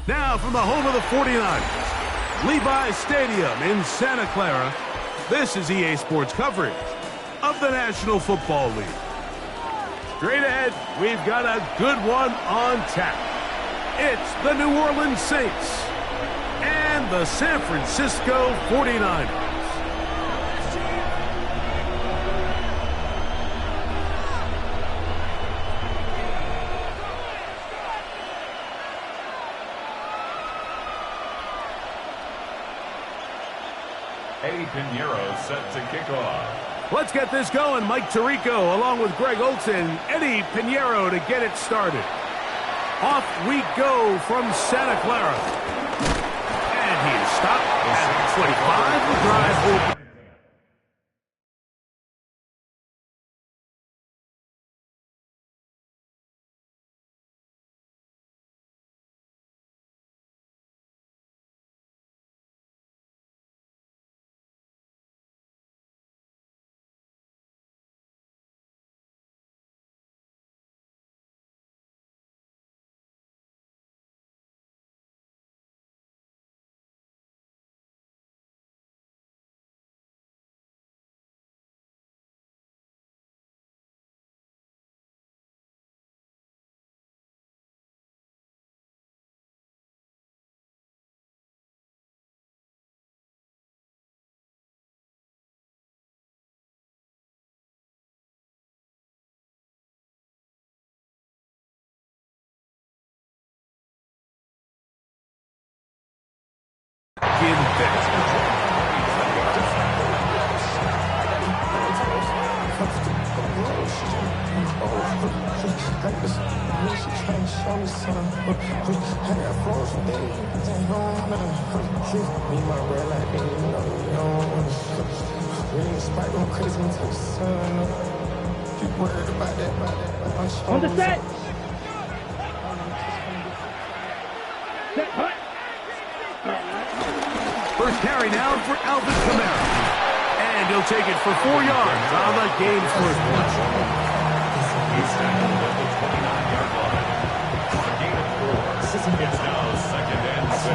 Now from the home of the 49ers, Levi's Stadium in Santa Clara, this is EA Sports coverage of the National Football League. Straight ahead, we've got a good one on tap. It's the New Orleans Saints and the San Francisco 49ers. Eddie Pinheiro set to kick off. Let's get this going. Mike Tirico along with Greg Olson. Eddie Pinheiro to get it started. Off we go from Santa Clara. And he is stopped at 25. The drive will be. On the set. First carry now for Alvin Kamara. And he'll take it for 4 yards on the game's first play. He's tackled at the 29-yard line. A gain of 4. It's now 2nd and 6.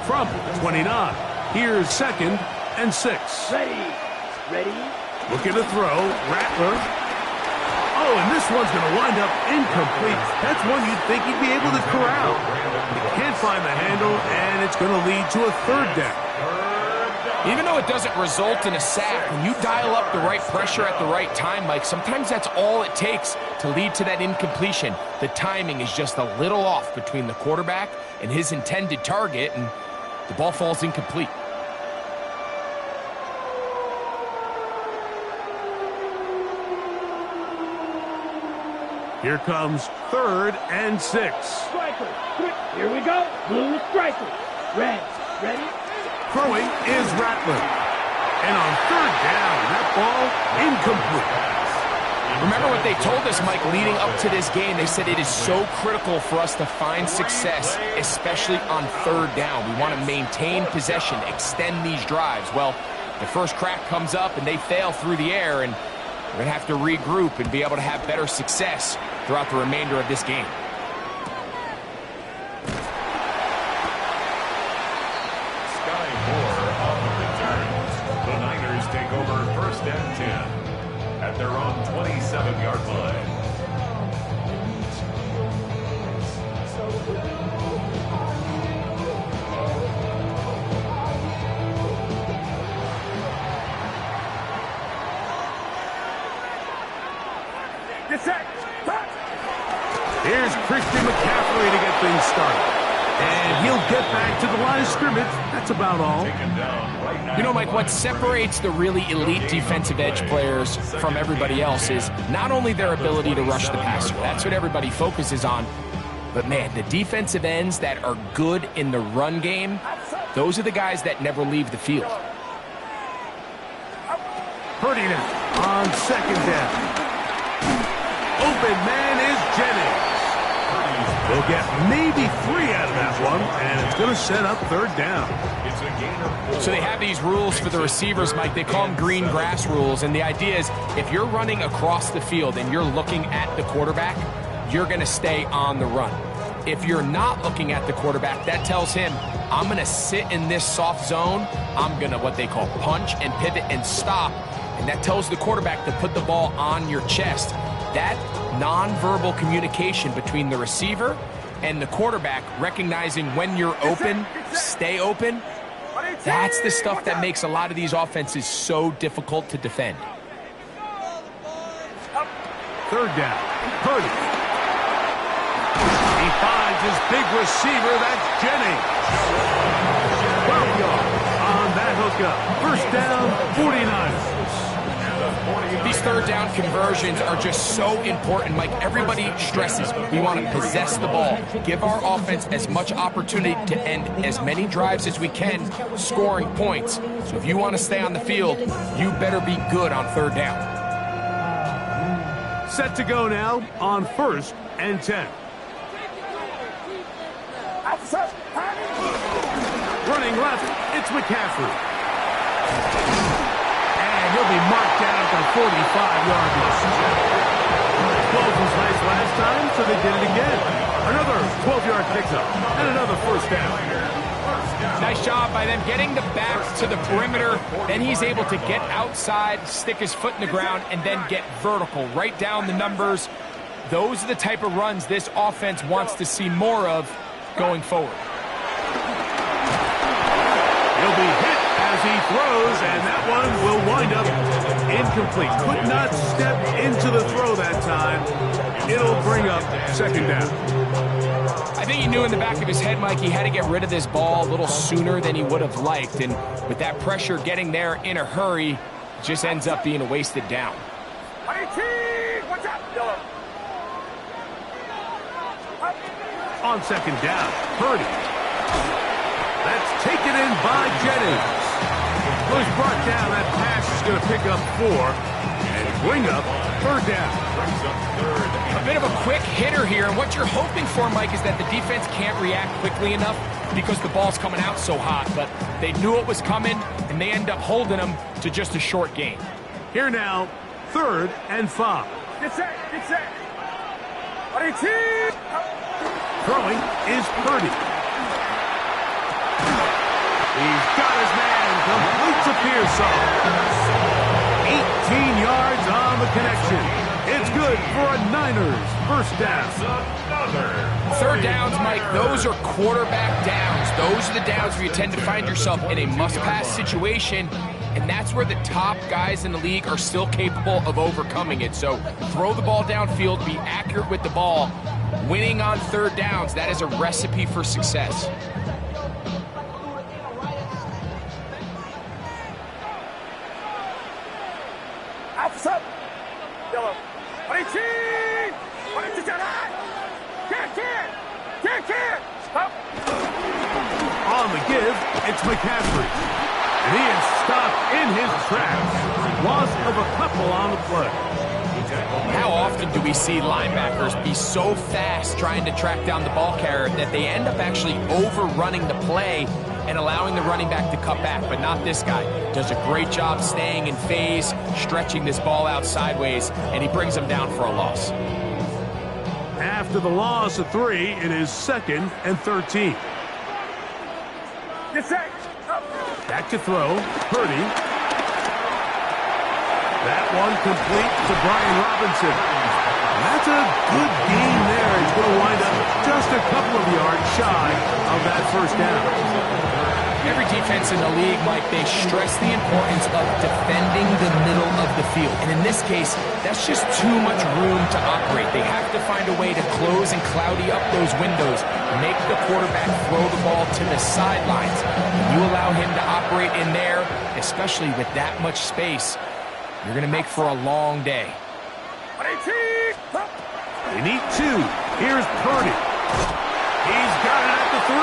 From 29. Here's 2nd and 6. Ready. Looking to throw. Rattler. Oh, and this one's going to wind up incomplete. That's one you'd think he'd be able to corral. He can't find the handle, and it's going to lead to a 3rd down. Even though it doesn't result in a sack, when you dial up the right pressure at the right time, Mike, sometimes that's all it takes to lead to that incompletion. The timing is just a little off between the quarterback and his intended target, and the ball falls incomplete. Here comes 3rd and 6. Striker. Here we go. Blue striker. Ready. Throwing is Rattler. And on 3rd down, that ball incomplete. Remember what they told us, Mike, leading up to this game. They said it is so critical for us to find success, especially on 3rd down. We want to maintain possession, extend these drives. Well, the first crack comes up and they fail through the air, and we're going to have to regroup and be able to have better success throughout the remainder of this game. Sky Moore off the return. The Niners take over 1st and 10 at their own 27-yard line. Here's Christian McCaffrey to get things started. And he'll get back to the line of scrimmage. That's about all. You know, Mike, what separates the really elite defensive edge players from everybody else is not only their ability to rush the passer. That's what everybody focuses on. But, man, the defensive ends that are good in the run game, those are the guys that never leave the field. Purdy now on 2nd down. Open man is Jennings. They'll get maybe 3 out of that one, and it's going to set up third down. It's a gain of 4. So they have these rules for the receivers, Mike. They call them green grass rules, and the idea is if you're running across the field and you're looking at the quarterback, you're going to stay on the run. If you're not looking at the quarterback, that tells him, I'm going to sit in this soft zone. I'm going to what they call punch and pivot and stop. And that tells the quarterback to put the ball on your chest. That nonverbal communication between the receiver and the quarterback, recognizing when you're open, stay open, that's the stuff that makes a lot of these offenses so difficult to defend. Third down. Purdy. He finds his big receiver. That's Jennings. 12 yards on that hookup. First down, 49ers. These third down conversions are just so important, Mike. Everybody stresses we want to possess the ball, give our offense as much opportunity to end as many drives as we can, scoring points. So if you want to stay on the field, you better be good on third down. Set to go now on 1st and 10. Running left, it's McCaffrey. And he'll be marked down at the 45-yard line. 12 was nice last time, so they did it again. Another 12-yard pickup and another first down. Nice job by them getting the back to the perimeter. Then he's able to get outside, stick his foot in the ground, and then get vertical. Right down the numbers. Those are the type of runs this offense wants to see more of going forward. He'll be hit as he throws, and that one will wind up incomplete. Could not step into the throw that time. It'll bring up second down. I think he knew in the back of his head, Mike, he had to get rid of this ball a little sooner than he would have liked. And with that pressure getting there in a hurry, it just ends up being a wasted down. On second down, Purdy. That's taken in by Jennings. Well, he's brought down. That pass is going to pick up 4 and bring up third down. A bit of a quick hitter here, and what you're hoping for, Mike, is that the defense can't react quickly enough because the ball's coming out so hot, but they knew it was coming, and they end up holding them to just a short gain. Here now, 3rd and 5. Get set, get set. Throwing is Purdy. He's got his man, completes a Pearson. 18 yards on the connection. It's good for a Niners first down. Third downs, Mike, those are quarterback downs. Those are the downs where you tend to find yourself in a must-pass situation, and that's where the top guys in the league are still capable of overcoming it. So throw the ball downfield, be accurate with the ball. Winning on third downs, that is a recipe for success. On the give, it's McCaffrey. And he is stopped in his tracks. Loss of a couple on the play. How often do we see linebackers be so fast trying to track down the ball carrier that they end up actually overrunning the play and allowing the running back to cut back? But not this guy. Does a great job staying in phase, stretching this ball out sideways, and he brings them down for a loss. After the loss of 3, it is 2nd and 13. Back to throw, Purdy. That one complete to Brian Robinson. And that's a good game there. He's going to wind up just a couple of yards shy of that first down. Every defense in the league, Mike, they stress the importance of defending the middle of the field. And in this case, that's just too much room to operate. They have to find a way to close and cloudy up those windows, make the quarterback throw the ball to the sidelines. You allow him to operate in there, especially with that much space, you're going to make for a long day. They need 2. Here's Purdy. He's got it at the 3.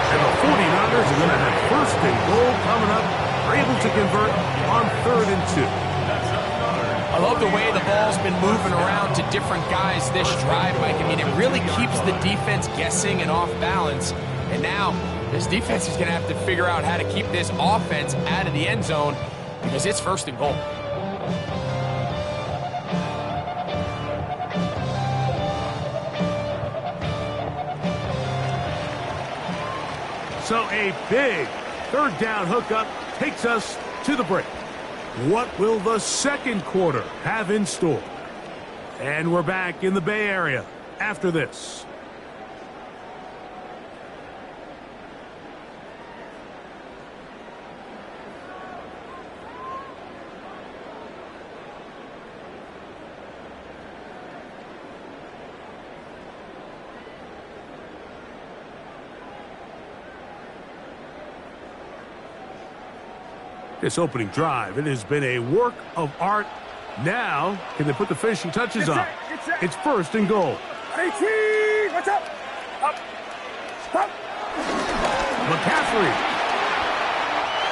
And the 49ers are going to have 1st and goal coming up. They're able to convert on 3rd and 2. I love the way the ball's been moving around to different guys this drive, Mike. I mean, it really keeps the defense guessing and off balance. And now, this defense is going to have to figure out how to keep this offense out of the end zone because it's first and goal. So a big third down hookup takes us to the break. What will the second quarter have in store? And we're back in the Bay Area after this. This opening drive, it has been a work of art. Now, can they put the finishing touches on? It's first and goal. 18, what's up? Up. Stop. McCaffrey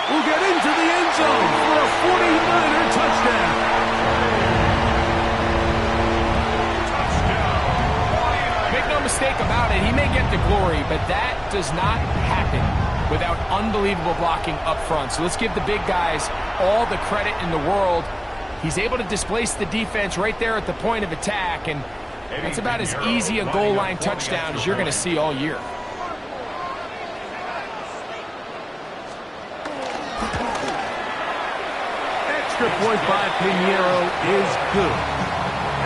will get into the end zone for a 49er touchdown. Make no mistake about it, he may get the glory, but that does not happen without unbelievable blocking up front. So let's give the big guys all the credit in the world. He's able to displace the defense right there at the point of attack, and that's about as easy a goal line touchdown as you're going to see all year. Extra point by Pinheiro is good.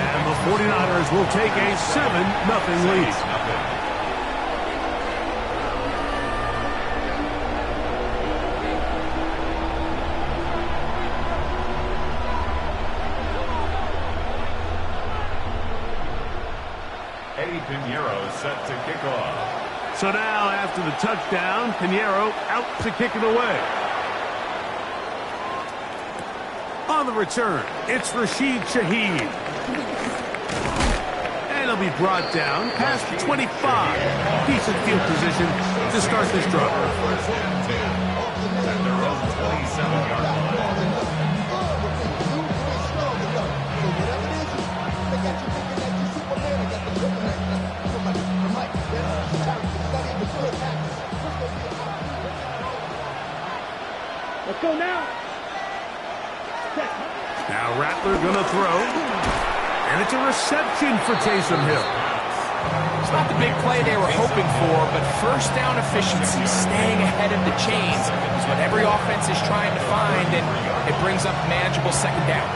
And the 49ers will take a 7-0 lead. Pinheiro set to kick off. So now, after the touchdown, Pinheiro out to kick it away. On the return, it's Rashid Shaheed. And he'll be brought down past the 25. Decent field position to start this drive. At their own 27-yard line. Let's go now. Now Rattler gonna throw. And it's a reception for Taysom Hill. It's not the big play they were hoping for, but first down efficiency, staying ahead of the chains, is what every offense is trying to find, and it brings up manageable second down.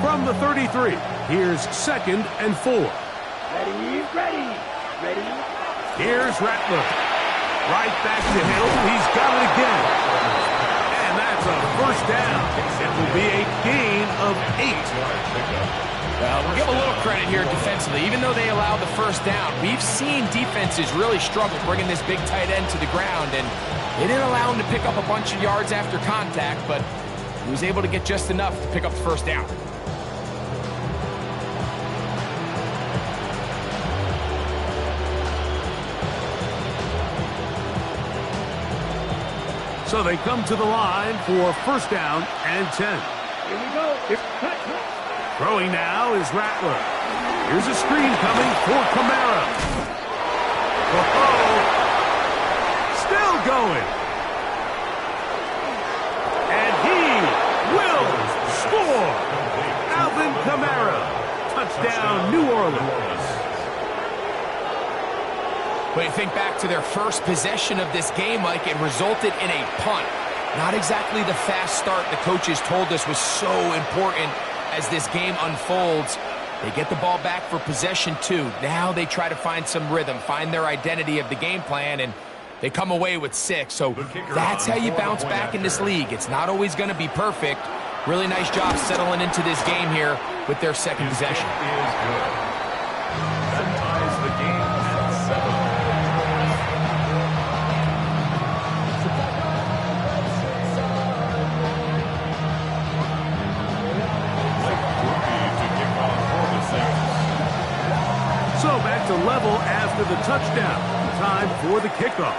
From the 33, here's 2nd and 4. Ready. Here's Rattler. Right back to Hill. He's got it again. And that's a first down. It will be a gain of 8. Well, we'll give a little credit here defensively. Even though they allowed the first down, we've seen defenses really struggle bringing this big tight end to the ground, and they didn't allow him to pick up a bunch of yards after contact, but he was able to get just enough to pick up the first down. So they come to the line for first down and 10. Here we go. Cut. Throwing now is Rattler. Here's a screen coming for Kamara. Oh, still going. And he will score. Alvin Kamara. Touchdown, New Orleans. When you think back to their first possession of this game, Mike, it resulted in a punt. Not exactly the fast start the coaches told us was so important as this game unfolds. They get the ball back for possession 2. Now they try to find some rhythm, find their identity of the game plan, and they come away with 6. So that's how you bounce back in this league. It's not always going to be perfect. Really nice job settling into this game here with their second possession. That ties the game at 7. after the touchdown. Time for the kickoff.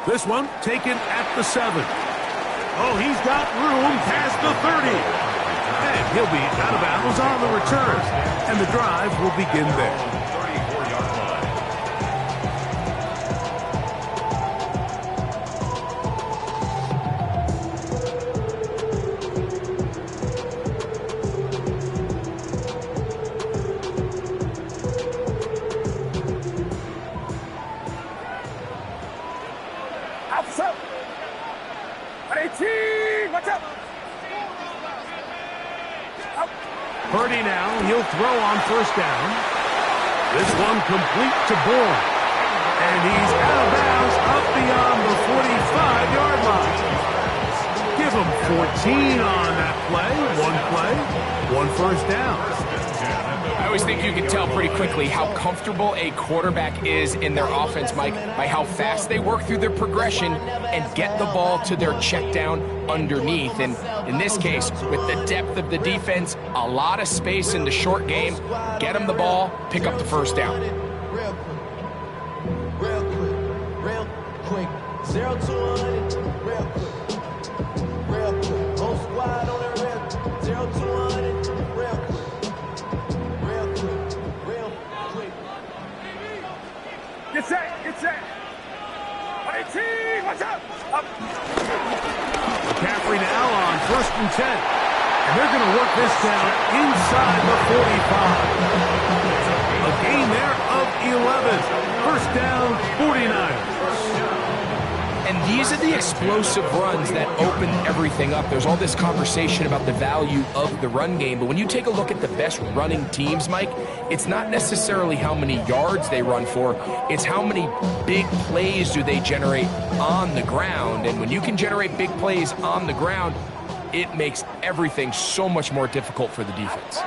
This one taken at the 7. Oh, he's got room past the 30. And he'll be out of bounds on the return. And the drive will begin there. Purdy now, he'll throw on first down. This one complete to Bourne. And he's out of bounds up beyond the 45-yard line. Give him 14 on that play, one first down. I always think you can tell pretty quickly how comfortable a quarterback is in their offense, Mike, by how fast they work through their progression and get the ball to their check down underneath. And in this case, with the depth of the defense, a lot of space in the short game, get them the ball, pick up the first down. Real quick, 0 to 100, real quick, whole squad on the real, 0 to 100, real quick. Get set. 18, watch out. Up. McCaffrey now on 1st and 10. And they're going to work this down inside the 45. A gain there of 11. First down, 49ers. And these are the explosive runs that open everything up. There's all this conversation about the value of the run game, but when you take a look at the best running teams, Mike, it's not necessarily how many yards they run for, it's how many big plays do they generate on the ground. And when you can generate big plays on the ground, it makes everything so much more difficult for the defense.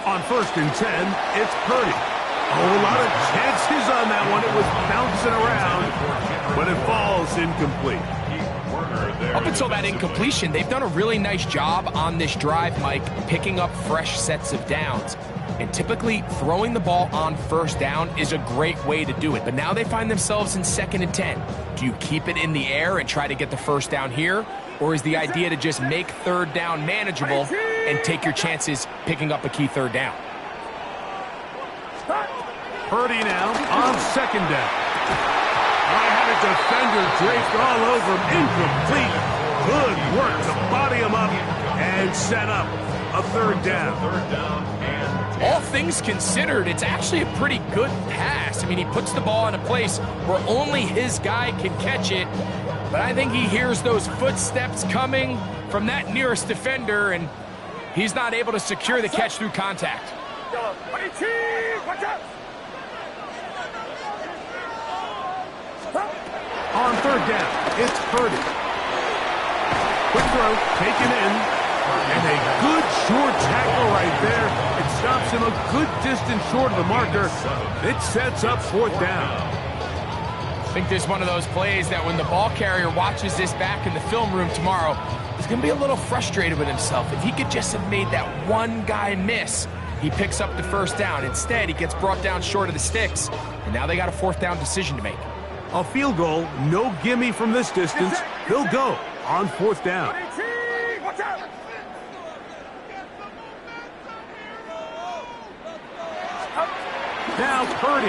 On 1st and 10, it's Purdy. A whole lot of chances on that one. It was bouncing around, but it falls incomplete. Up until that incompletion, they've done a really nice job on this drive, Mike, picking up fresh sets of downs. And typically, throwing the ball on first down is a great way to do it. But now they find themselves in 2nd and 10. Do you keep it in the air and try to get the first down here? Or is the idea to just make 3rd down manageable and take your chances picking up a key 3rd down? Purdy now on 2nd down. I had a defender draped all over him. Incomplete. Good work to body him up and set up a 3rd down. All things considered, it's actually a pretty good pass. I mean, he puts the ball in a place where only his guy can catch it. But I think he hears those footsteps coming from that nearest defender, and he's not able to secure the catch through contact. On 3rd down, it's Purdy. Quick throw, taken in, and a good short tackle right there. It stops him a good distance short of the marker. It sets up 4th down. I think this is one of those plays that when the ball carrier watches this back in the film room tomorrow, he's going to be a little frustrated with himself. If he could just have made that one guy miss, he picks up the first down. Instead, he gets brought down short of the sticks, and now they got a 4th down decision to make. A field goal, no gimme from this distance. They'll go on 4th down. Now Purdy.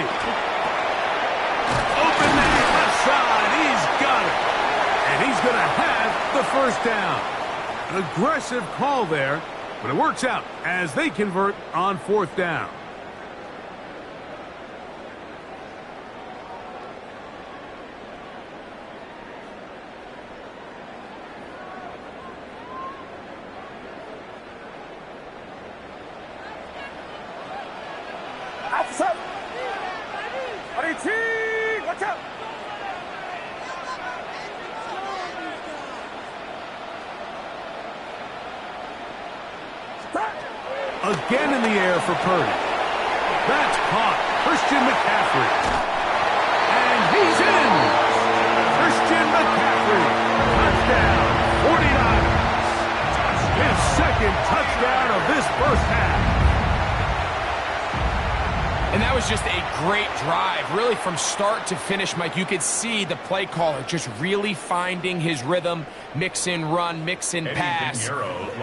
Open man, left side. He's got it. And he's going to have the first down. An aggressive call there, but it works out as they convert on 4th down. Again in the air for Purdy. That's caught. Christian McCaffrey. And he's in. Christian McCaffrey. Touchdown. 49ers. His 2nd touchdown that was just a great drive. Really, from start to finish, Mike, you could see the play caller just really finding his rhythm, mix in run, mix in pass.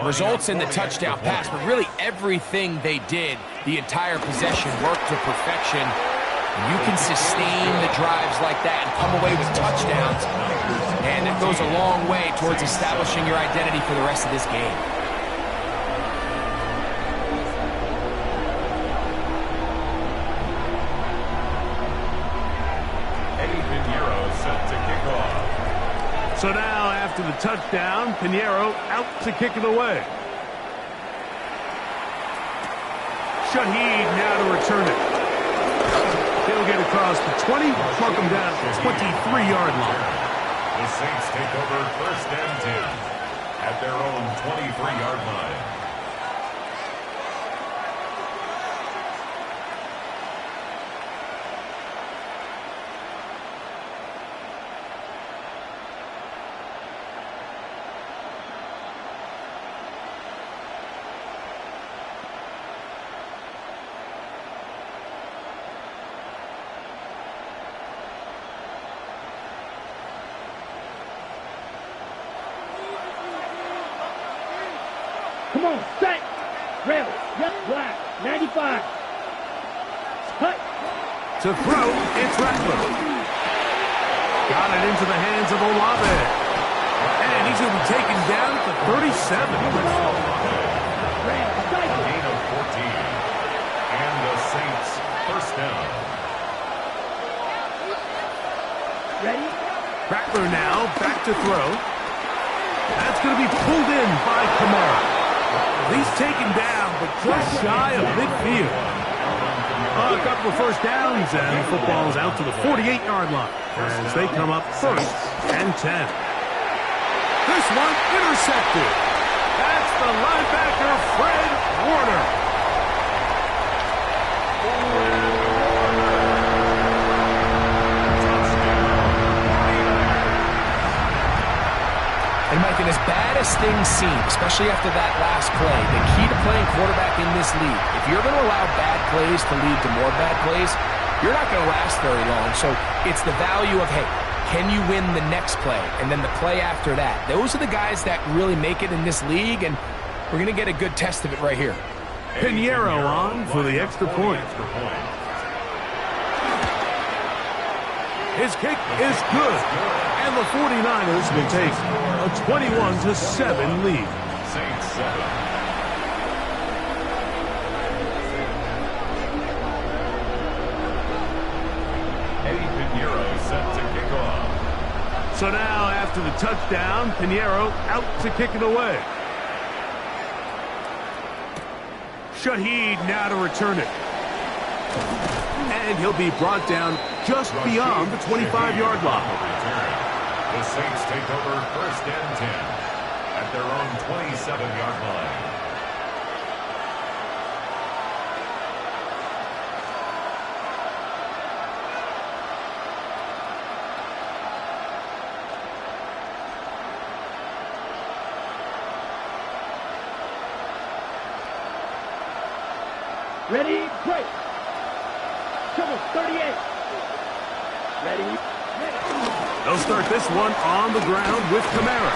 Results in the touchdown pass, but really everything they did, the entire possession, worked to perfection. You can sustain the drives like that and come away with touchdowns, and it goes a long way towards establishing your identity for the rest of this game. So now, after the touchdown, Pinheiro out to kick it away. Shaheed now to return it. He'll get across the 20, mark him down at the 23-yard line. The Saints take over 1st and 10 at their own 23-yard line. Come on, set. Rail. Yep, black. 95. Cut. To throw, it's Rattler. Got it into the hands of Olave. And he's going to be taken down at the 37. Gain of 14. And the Saints 1st down. Ready? Rattler now back to throw. That's going to be pulled in by Kamara. He's taken down, but just shy of midfield. A couple of 1st downs, and the football is out to the 48-yard line as they come up 1st and 10. This one intercepted. That's the linebacker, Fred Warner. And Mike, and as bad as things seem, especially after that last play, the key to playing quarterback in this league, if you're going to allow bad plays to lead to more bad plays, you're not going to last very long. So it's the value of, hey, can you win the next play? And then the play after that. Those are the guys that really make it in this league, and we're going to get a good test of it right here. Pinheiro on for the extra point. His kick is good. And the 49ers will take a 21-7 lead. Saints 7. Eddie Pinheiro set to kick off. So now, after the touchdown, Pinheiro out to kick it away. Shaheed now to return it. And he'll be brought down just beyond the 25-yard line. The Saints take over 1st and 10 at their own 27-yard line. Ready, break. Come on, 38. Ready. They'll start this one on the ground with Kamara.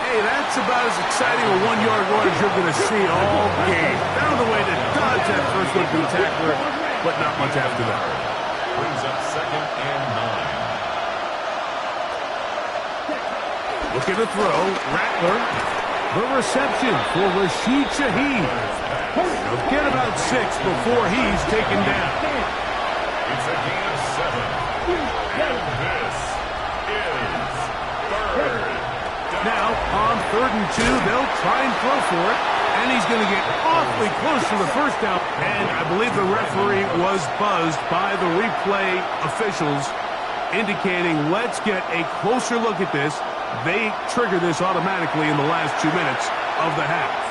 Hey, that's about as exciting a 1-yard run as you're going to see all game. Found a way to dodge that first would-be tackler, but not much after that. Brings up 2nd and 9. Looking to throw, Rattler. The reception for Rashid Shaheed. He'll get about 6 before he's taken down. It's a gain of 7. And this is 3rd down. Now, on 3rd and 2, they'll try and throw for it. And he's going to get awfully close to the 1st down. And I believe the referee was buzzed by the replay officials, indicating, let's get a closer look at this. They trigger this automatically in the last 2 minutes of the half.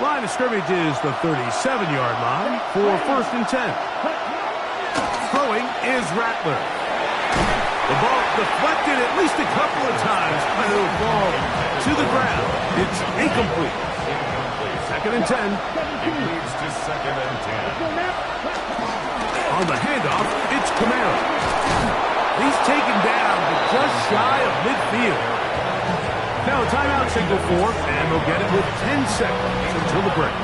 Line of scrimmage is the 37-yard line for 1st and 10. Throwing is Rattler. The ball deflected at least a couple of times, but it'll fall to the ground. It's incomplete. Second and 10. It moves to second and 10. On the handoff, it's Camara. He's taken down, but just shy of midfield. Now a timeout signal for, and they'll get it with 10 seconds until the break.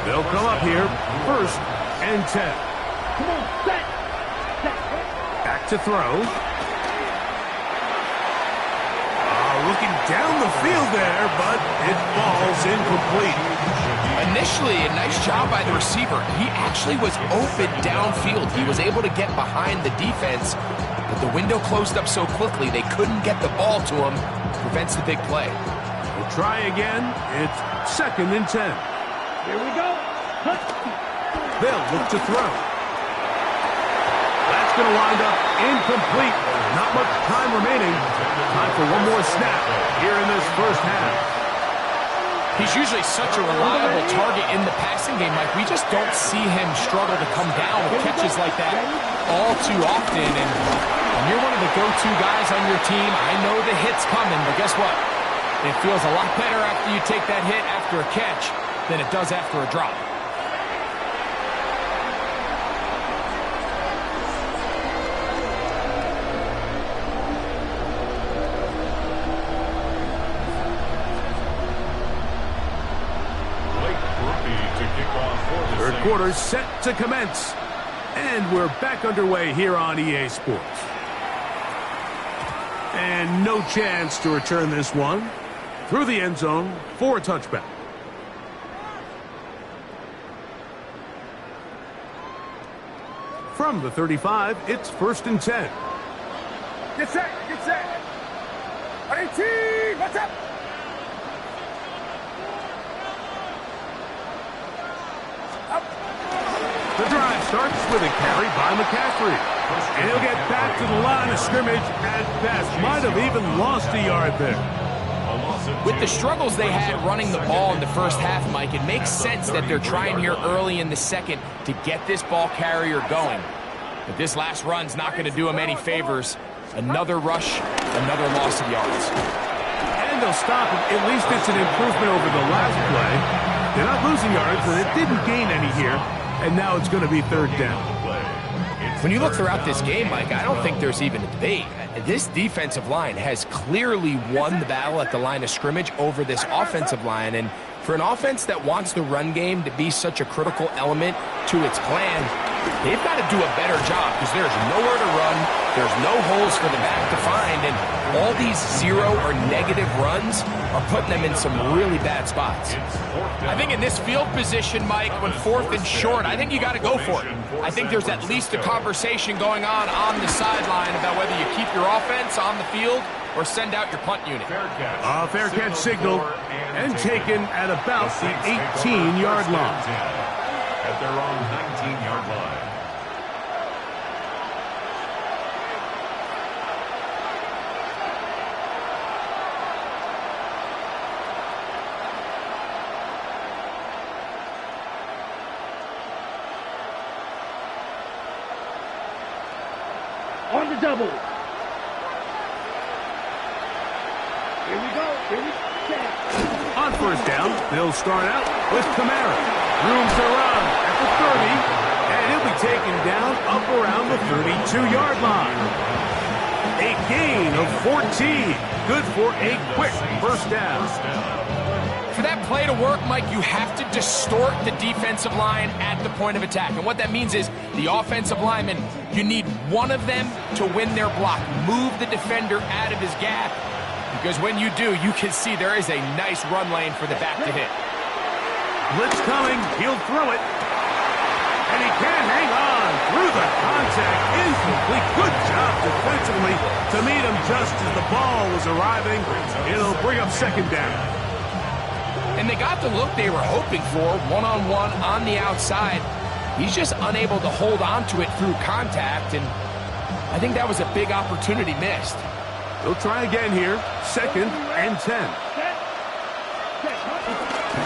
They'll come up here, first and 10. Come on, set. Back to throw. Looking down the field there, but it falls incomplete. Initially, a nice job by the receiver. He actually was open downfield. He was able to get behind the defense, but the window closed up so quickly they couldn't get the ball to him. Prevents the big play. We'll try again. It's second and 10. Here we go. They'll look to throw. That's going to wind up incomplete. Not much time remaining. Time for one more snap here in this first half. He's usually such a reliable target in the passing game, Mike. We just don't see him struggle to come down with catches like that all too often. And when you're one of the go-to guys on your team, I know the hit's coming, but guess what? It feels a lot better after you take that hit after a catch than it does after a drop. Third quarter set to commence. And we're back underway here on EA Sports. And no chance to return this one. Through the end zone for a touchback. From the 35, it's first and 10. Get set, get set. 18, what's up? The drive starts with a carry by McCaffrey. And he'll get back to the line of scrimmage at best. Might have even lost a yard there. With the struggles they had running the ball in the first half, Mike, it makes sense that they're trying here early in the second to get this ball carrier going. But this last run's not going to do him any favors. Another rush, another loss of yards. And they'll stop it. At least it's an improvement over the last play. They're not losing yards, and it didn't gain any here. And now it's going to be third down. When you look throughout this game, Mike, I don't think there's even a debate. This defensive line has clearly won the battle at the line of scrimmage over this offensive line. And for an offense that wants the run game to be such a critical element to its plan, they've got to do a better job because there's nowhere to run. There's no holes for the back to find. And all these zero or negative runs are putting them in some really bad spots. I think in this field position, Mike, when fourth and short, I think you got to go for it. I think there's at least a conversation going on the sideline about whether you keep your offense on the field or send out your punt unit. A fair catch signal and taken at about the 18-yard line. At their own 19-yard line. On the double. Here we go. Set. On first down, they'll start out with Camara. Room to run at the 30, and he'll be taken down up around the 32-yard line. A gain of 14. Good for a quick first down. For that play to work, Mike, you have to distort the defensive line at the point of attack. And what that means is the offensive lineman, you need one of them to win their block. Move the defender out of his gap. Because when you do, you can see there is a nice run lane for the back to hit. Blitz coming. He'll throw it. And he can't hang on through the contact. Incomplete. Good job defensively to meet him just as the ball was arriving. It'll bring up second down. And they got the look they were hoping for, one-on-one on the outside. He's just unable to hold on to it through contact, and I think that was a big opportunity missed. They'll try again here. Second and 10.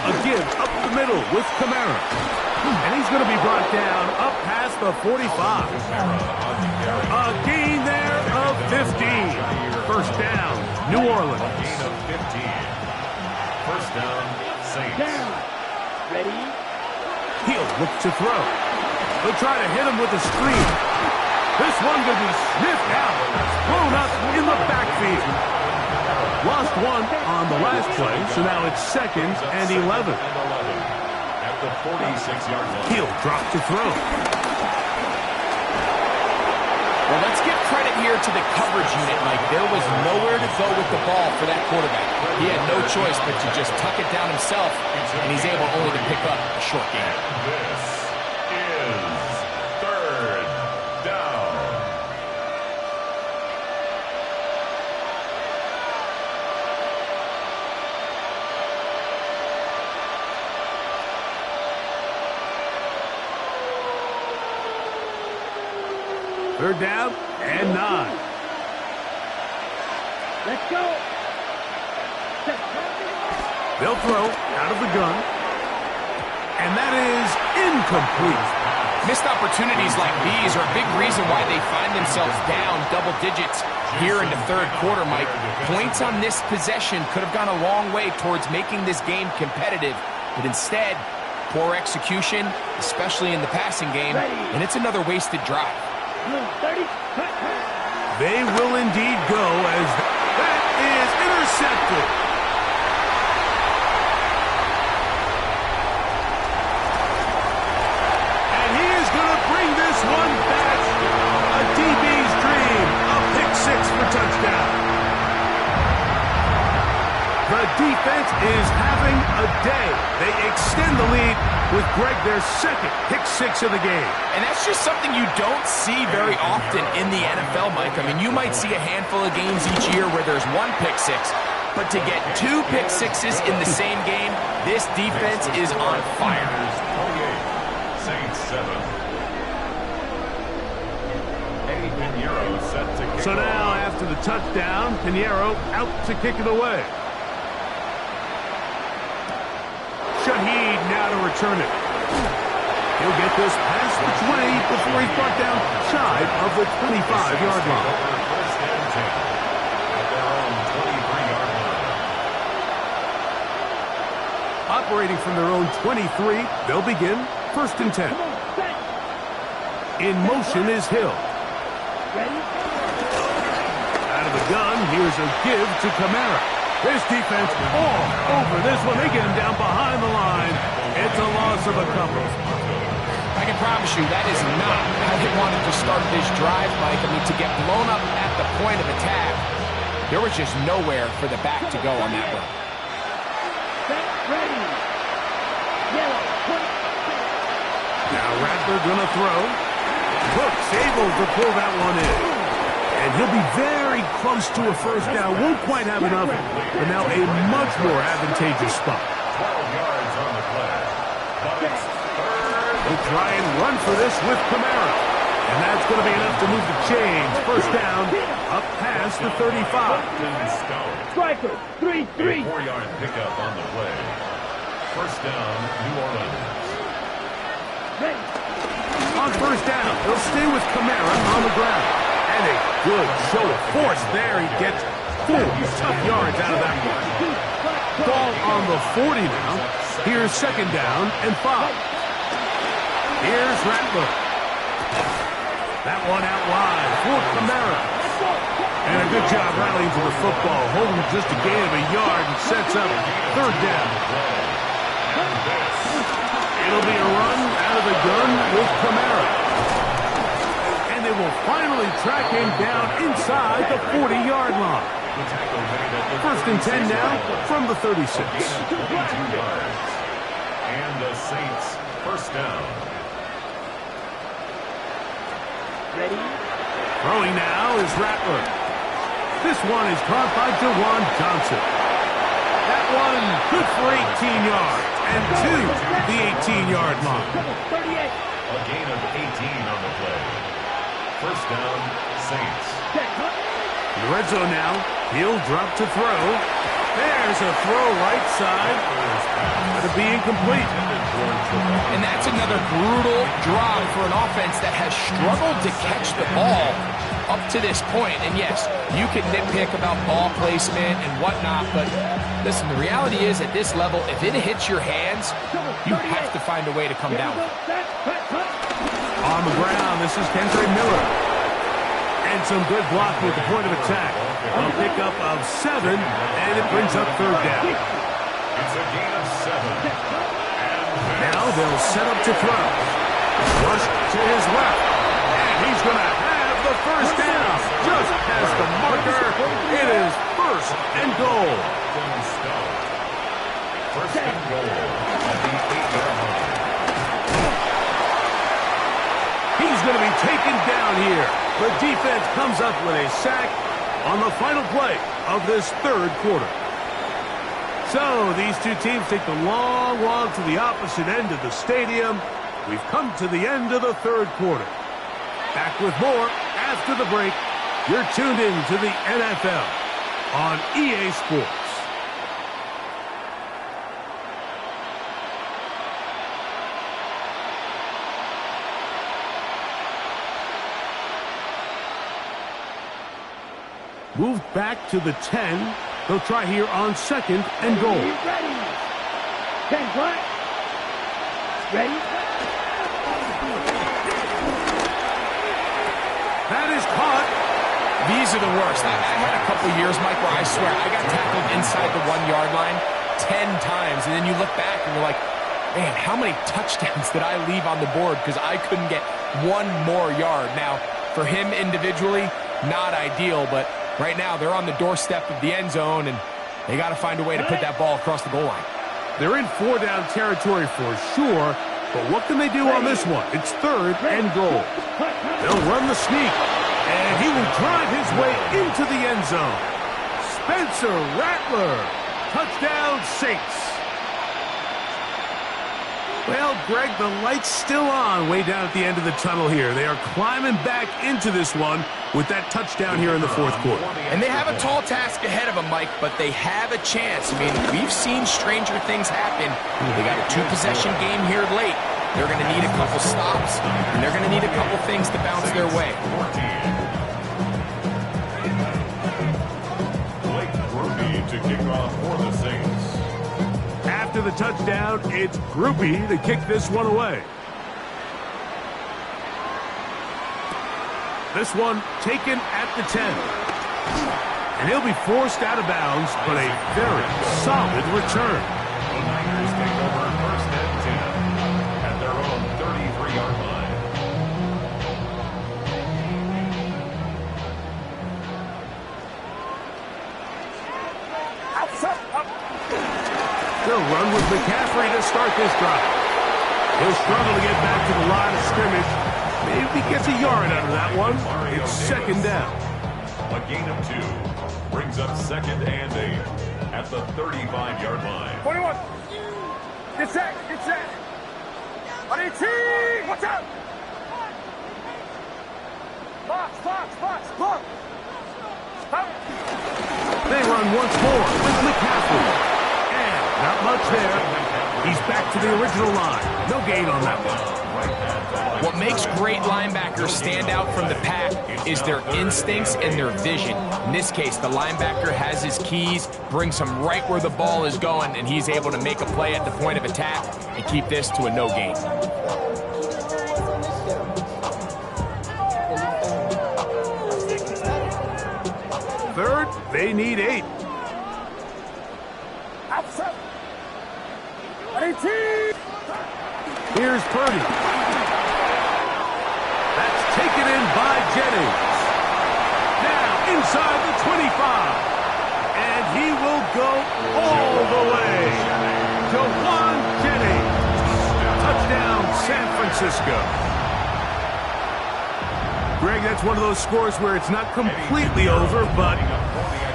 A give up the middle with Camara. And he's going to be brought down up past the 45. A gain there 15. First down, New Orleans. Gain of 15. First down, Saints. Down. Ready? He'll look to throw. They'll try to hit him with a screen. This one going to be sniffed out, thrown up in the backfield. Lost one on the last play, so now it's 2nd and 11. At the 46-yard line. He'll drop to throw. Well, let's give credit here to the coverage unit, Mike. There was nowhere to go with the ball for that quarterback. He had no choice but to just tuck it down himself, and he's able only to pick up a short gain. This is 3rd down. Third down and 9. Let's go. They'll throw out of the gun. And that is incomplete. Missed opportunities like these are a big reason why they find themselves down double digits here in the third quarter, Mike. Points on this possession could have gone a long way towards making this game competitive, but instead, poor execution, especially in the passing game, and it's another wasted drive. 30. They will indeed go as that is intercepted. And he is going to bring this one back. A DB's dream. A pick 6 for touchdown. The defense is having a day. They extend the lead with Greg their 2nd pick 6 of the game. And that's just something you don't see very often in the NFL, Mike. I mean, you might see a handful of games each year where there's 1 pick 6, but to get 2 pick 6s in the same game, this defense is on fire. 28, Saints 7. Eddie Pinheiro set to kick So now, off. after the touchdown, Pinheiro out to kick it away. Shaheed now to return it. He'll get this past the 20 before he's brought down shy of the 25-yard line. First and 10 at their own 23-yard line. Operating from their own 23, they'll begin 1st and 10. In motion is Hill. Ready? Out of the gun, here's a give to Kamara. This defense all over this one. They get him down behind the line. It's a loss of a couple. I can promise you that is not how they wanted to start this drive, Mike. I mean, to get blown up at the point of attack, there was just nowhere for the back to go on that run. Set. Ready. Yellow. Now Rattler gonna throw. Cook's able to pull that one in. And he'll be very close to a first down. Won't quite have enough, but now a much more advantageous spot. 12 yards on the play. But it's 3rd. They'll try and run for this with Kamara. And that's going to be enough to move the chains. First down, up past the 35. and Stone. Striker. 3-3. 4-yard pickup on the play. First down, New Orleans. Ready. On first down, they'll stay with Kamara on the ground. And a good show of force there. He gets 4 tough yards out of that one. Ball on the 40 now. Here's 2nd down and 5. Here's Rattler. That one out wide for Kamara. And a good job rallying to the football. Holding just a gain of a yard and sets up 3rd down. It'll be a run out of the gun with Kamara. They will finally track him down inside the 40-yard line. First and 10 now from the 36. 22 yards. And the Saints first down. Ready. Throwing now is Rattler. This one is caught by Jawan Johnson. That one good for 18 yards and to the 18-yard line. 38. A gain of 18 on the play. First down, Saints. In the red zone now, he'll drop to throw. There's a throw right side. That'll be incomplete. And that's another brutal drive for an offense that has struggled to catch the ball. up to this point, and yes, you can nitpick about ball placement and whatnot, but listen, the reality is at this level, if it hits your hands, you have to find a way to come down. On the ground, this is Kendra Miller. And some good blocking at the point of attack. A pickup of 7, and it brings up third down. It's a gain of 7. Now they'll set up to throw. Rush to his left. And he's going to have the first down. Just past the marker. It is first and goal. First and goal at the 8-yard line. He's going to be taken down here. The defense comes up with a sack on the final play of this third quarter. So these two teams take the long walk to the opposite end of the stadium. We've come to the end of the third quarter. Back with more after the break. You're tuned in to the NFL on EA Sports. Moved back to the 10. They'll try here on second and goal. Ready. 10 black. Ready. That is caught. These are the worst. I had a couple years, Mike, where I swear I got tackled inside the 1-yard line 10 times, and then you look back and you're like, man, how many touchdowns did I leave on the board because I couldn't get one more yard? Now, for him individually, not ideal, but right now they're on the doorstep of the end zone, and they got to find a way to put that ball across the goal line. They're in 4-down territory for sure, but what can they do on this one? It's third and goal. They'll run the sneak, and he will drive his way into the end zone. Spencer Rattler, touchdown Saints. Well, Greg, the light's still on way down at the end of the tunnel here. They are climbing back into this one with that touchdown here in the fourth quarter. And they have a tall task ahead of them, Mike, but they have a chance. I mean, we've seen stranger things happen. They got a 2-possession game here late. They're going to need a couple stops, and they're going to need a couple things to bounce their way. Blake Groupie to kick off for the Saints. After the touchdown, it's Groupie to kick this one away. This one taken at the 10. And he'll be forced out of bounds, but a very solid return. The Niners take over first and 10 at their own 33-yard line. They'll run with McCaffrey to start this drive. He'll struggle to get back to the line of scrimmage. Maybe he gets a yard out of that one. It's second down. A gain of 2 brings up second and 8 at the 35-yard line. 21. Get set. Get set. On 18. Watch out. Box. Look. Stop. They run once more with McCaffrey. And not much there. He's back to the original line. No gain on that one. What makes great linebackers stand out from the pack is their instincts and their vision. In this case, the linebacker has his keys, brings him right where the ball is going, and he's able to make a play at the point of attack and keep this to a no gain. Third, they need 8. Outside. 18. Here's Purdy. That's taken in by Jennings. Now inside the 25. And he will go all the way. Jawan Jennings. Touchdown, San Francisco. Greg, that's one of those scores where it's not completely over, but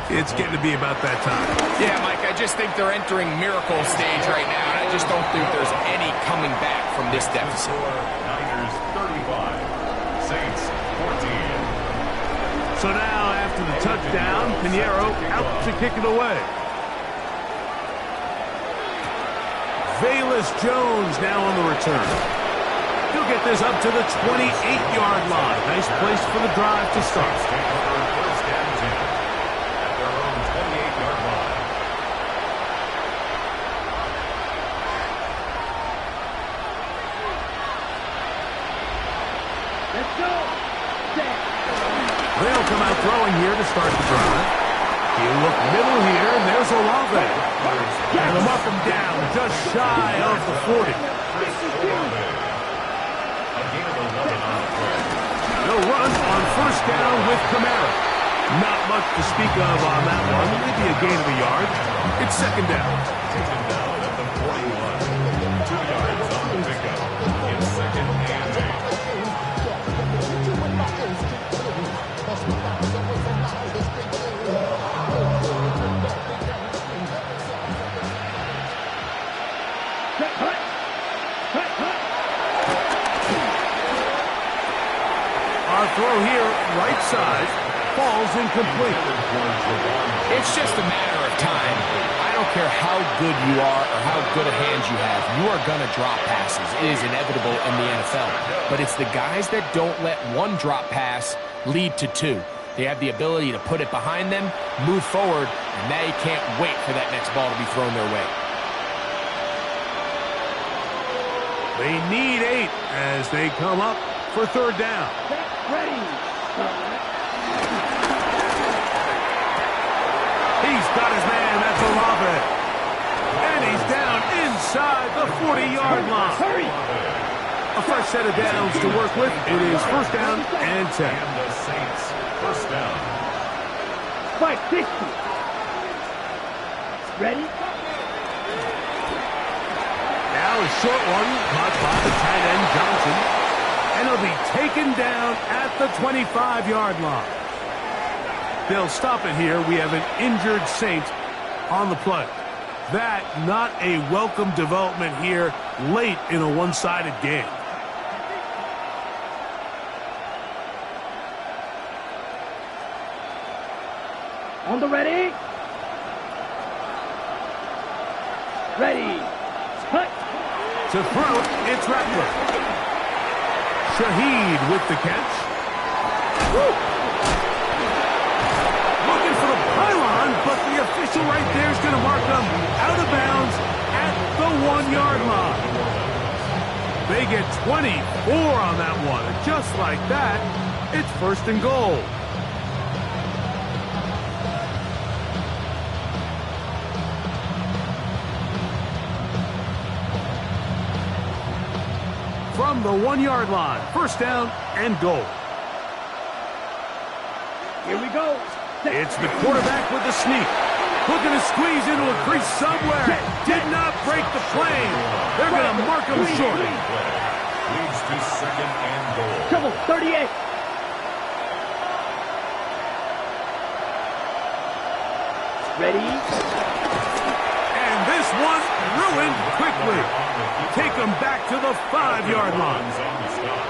it's getting to be about that time. Yeah, Mike, I just think they're entering miracle stage right now, and I just don't think there's any coming back from this deficit. Niners 35, Saints 14. So now, after the touchdown, Pinheiro out to kick it away. Velus Jones now on the return. He'll get this up to the 28-yard line. Nice place for the drive to start. First and 10 at their own 28-yard line. Let's go. Set. They'll come out throwing here to start the drive. He'll look middle here, and there's Olave. And they'll mark him down just shy of the 40. They'll run on first down with Kamara. Not much to speak of on that one. Maybe a gain of a yard. It's second down. Taken down at the 41. 2 yards on the pickup. It's second and 8. Cut, cut. Cut, cut. Our throw here, right side, falls incomplete. It's just a matter of time. I don't care how good you are or how good a hand you have. You are going to drop passes. It is inevitable in the NFL. But it's the guys that don't let one drop pass lead to two. They have the ability to put it behind them, move forward, and they can't wait for that next ball to be thrown their way. They need 8 as they come up for third down. Set, ready. He's got his man. That's Olave. And he's down inside the 40-yard line. Hurry. A fresh set of downs to work with. It is first down and 10. And the Saints, first down. 560. Ready? Now a short one caught by the tight end Johnson. And he'll be taken down at the 25-yard line. They'll stop it here. We have an injured Saint on the play. That not a welcome development here late in a one-sided game. On the ready. Ready. Cut. To throw, it's Rattler. Shaheed with the catch. Woo! Looking for the pylon, but the official right there is going to mark them out of bounds at the 1-yard line. They get 24 on that one. And just like that, it's first and goal. From the 1-yard line, first down and goal. Here we go. Set. It's the quarterback with the sneak. Looking to squeeze into a crease somewhere. Did not break the plane. They're going to mark him short. Leads to second and goal. Double 38. Ready? And this one ruined quickly. Take him back to the 5-yard line. On the stop.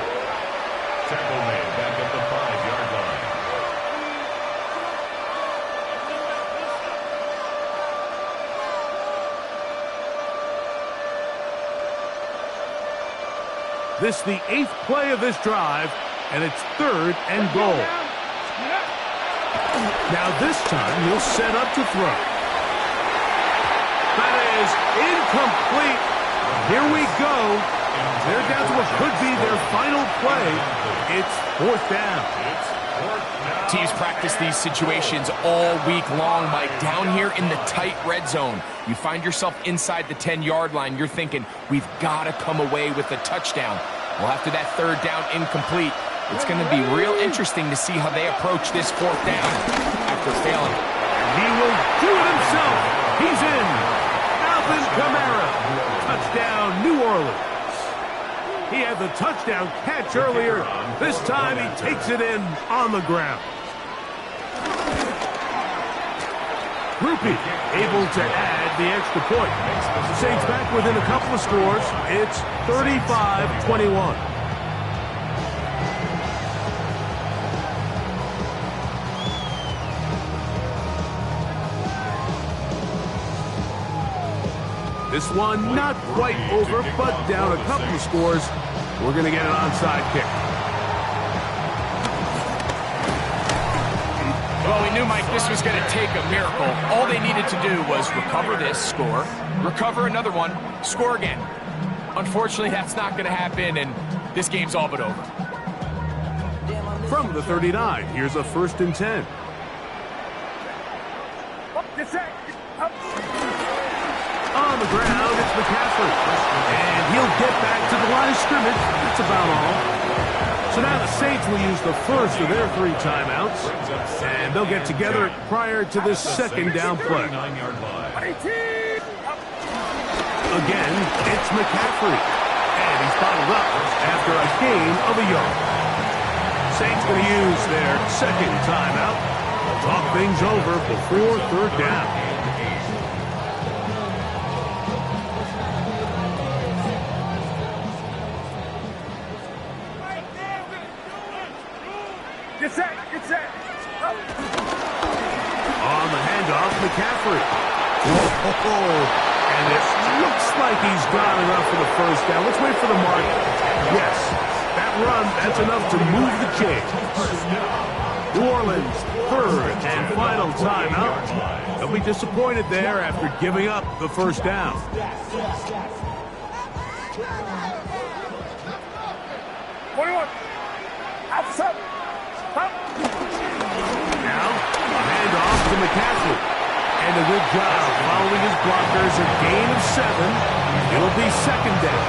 Tackle made back at the 5-yard line. This the 8th play of this drive, and it's third and goal. Now this time he'll set up to throw. That is incomplete. Here we go. They're down to what could be their final play. It's fourth down. Teams practice these situations all week long, Mike. Down here in the tight red zone, you find yourself inside the 10-yard line. You're thinking, we've got to come away with a touchdown. Well, after that third down incomplete, it's going to be real interesting to see how they approach this fourth down after failing. He will do it himself. He's in. Alvin Kamara. Touchdown, New Orleans. He had the touchdown catch earlier. This time he takes it in on the ground. Rupi able to add the extra point. Saints back within a couple of scores. It's 35-21. This one not quite over, but down a couple of scores. We're going to get an onside kick. Well, we knew, Mike, this was going to take a miracle. All they needed to do was recover this, score, recover another one, score again. Unfortunately, that's not going to happen, and this game's all but over. From the 39, here's a 1st and 10. On the ground, it's McCaffrey. And he'll get back to the line of scrimmage. That's about all. So now the Saints will use the first of their 3 timeouts. And they'll get together prior to this 2nd down play. Again, it's McCaffrey. And he's bottled up after a gain of a yard. Saints going to use their 2nd timeout. Talk things over before 3rd down. On the handoff, McCaffrey. Whoa. And it looks like he's got enough for the 1st down. Let's wait for the mark. Yes, that run, that's enough to move the chains. New Orleans, 3rd and final timeout. They'll be disappointed there after giving up the 1st down. Now, a handoff to McCaffrey. And a good job following his blockers. A gain of 7. It'll be 2nd down.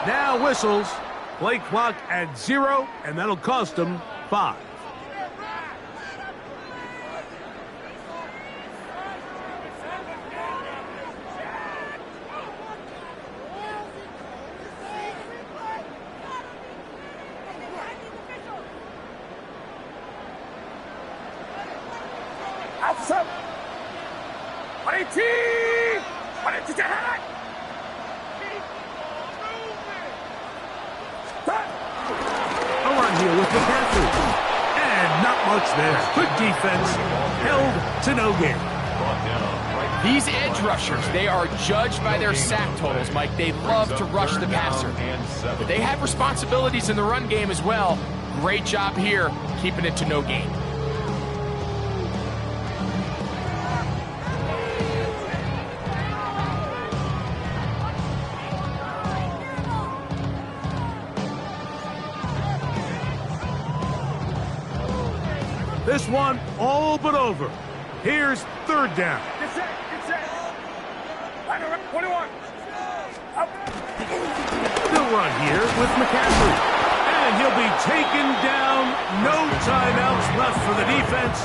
Now whistles. Play clock at 0, and that'll cost them 5. Here with McCaffrey. And not much there. Good defense. Held to no gain. These edge rushers, they are judged by their sack totals, Mike. They love to rush the passer. But they have responsibilities in the run game as well. Great job here, keeping it to no gain. This one all but over. Here's 3rd down. Get set. 21. They'll run here with McCaffrey. And he'll be taken down. No timeouts left for the defense.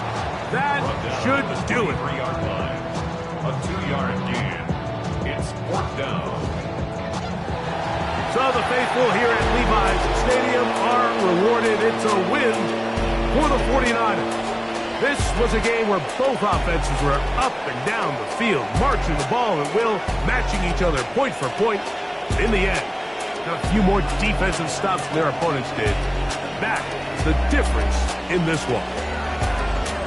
That should do it. 3-yard line. A 2-yard gain. It's 4th down. So the faithful here at Levi's Stadium are rewarded. It's a win for the 49ers. This was a game where both offenses were up and down the field, marching the ball at will, matching each other point for point. In the end, a few more defensive stops than their opponents did. That's the difference in this one.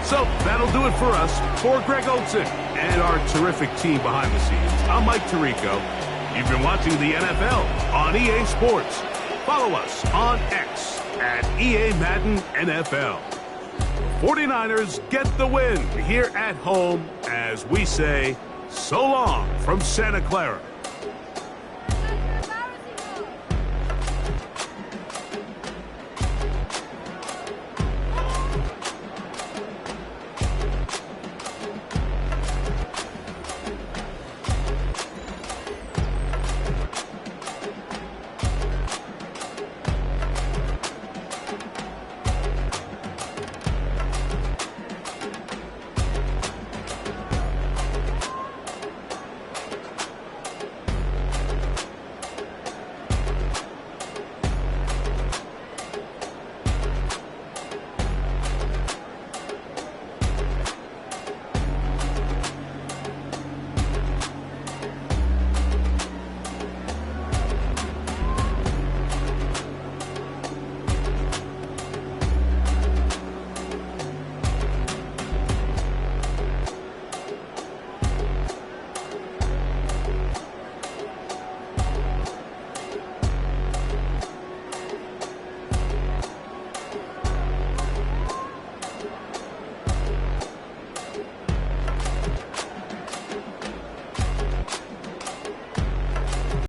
So that'll do it for us. For Greg Olson and our terrific team behind the scenes, I'm Mike Tirico. You've been watching the NFL on EA Sports. Follow us on X at EA Madden NFL. 49ers get the win here at home as we say so long from Santa Clara.